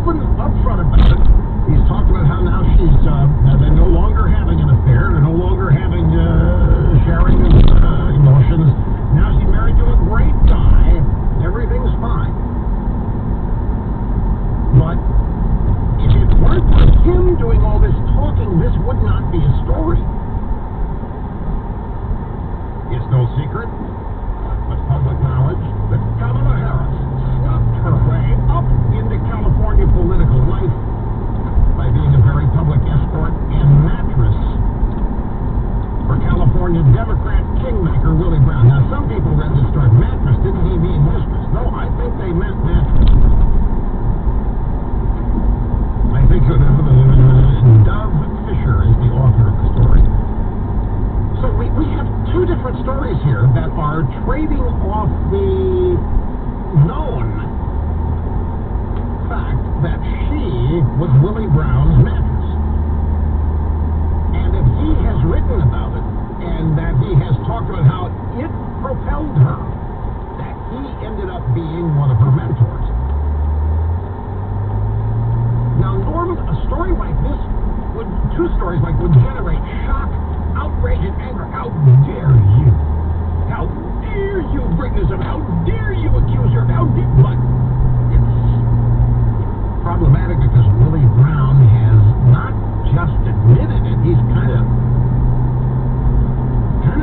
open up front about it. He's talked about how now they're no longer having an affair. They're no longer having sharing of emotions. Now she's married to a great guy. Everything's fine. But if it weren't for him doing all this talking, this would not be a story. It's no secret, but public knowledge, that Kamala Harris snuffed her way up into California political life by being a very public escort and mattress for California Democrat kingmaker Willie Brown. Now, some people read this story, mattress, didn't he mean mistress? No, I think they meant mattress. I think Dove Fisher is the author of the story. So we have two different stories here that are trading off the known fact that she was Willie Brown's mattress. And if he has written about it, and that he has talked about how it propelled her, that he ended up being one of her mentors. Now, Norman, a story like this two stories like would generate shock, outrage, and anger. How dare you? How dare you bring this up? How dare you accuse her? How dare... But it's problematic because Willie Brown has not just admitted it, he's kind of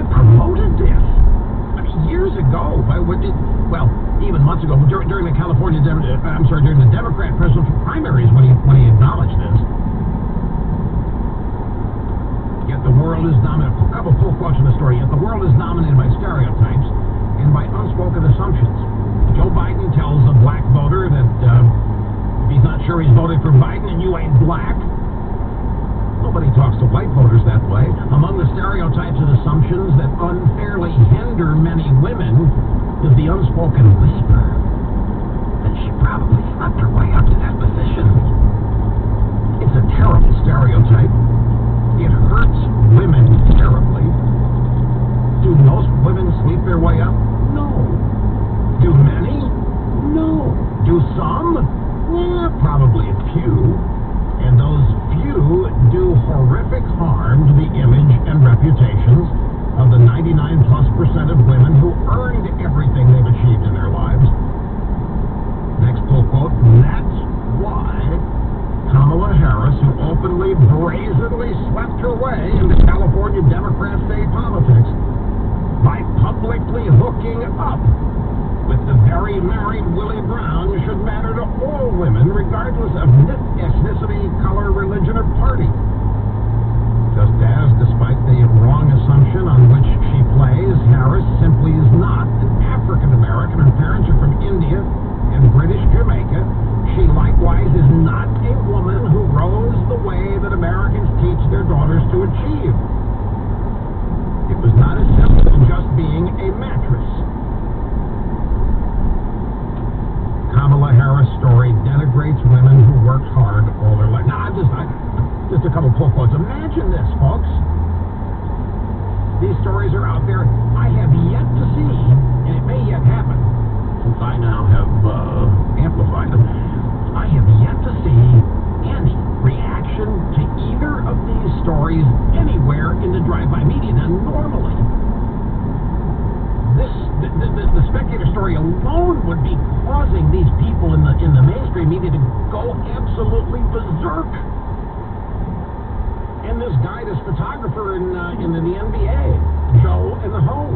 promoted this. I mean, years ago, even months ago, during the during the Democrat presidential primaries, when he acknowledged this. Yet the world is dominated. A couple full quotes in the story. Yet the world is dominated by stereotypes and by unspoken assumptions. Joe Biden tells a black voter that if he's not sure he's voting for Biden and you ain't black. Nobody talks to white voters that way. Among the stereotypes and assumptions that unfairly hinder many women is the unspoken whisper that she probably slept her way up to that position. It's a terrible stereotype. It hurts women terribly. Do most women sleep their way up? No. Do many? No. Do some? Yeah, probably a few. And those few do horrific harm to the image and reputations of the 99+% of women who earned everything they've achieved in their lives. Next full quote, that's why Kamala Harris, who openly, brazenly swept her way into California Democrat state politics by publicly hooking up with the very married Willie Brown, should matter to all women, regardless of ethnicity, color, religion, or party. Just as, despite the wrong assumption on which she plays, Harris simply is not an African American. Her parents are from India and British Jamaica. She likewise is not a woman who rose the way that Americans teach their daughters to achieve. It was not as simple as just being a mattress. Kamala Harris' story denigrates women who worked hard all their life. Now, just a couple full quotes. Imagine this, folks. These stories are out there. I have yet to see, and it may yet happen, since I now have amplified them, I have yet to see any reaction to either of these stories anywhere in the drive-by media. Now, normally, the spectator story alone would be causing these people in the mainstream media to go absolutely berserk. And this guy, this photographer in the NBA, Joe and the Ho,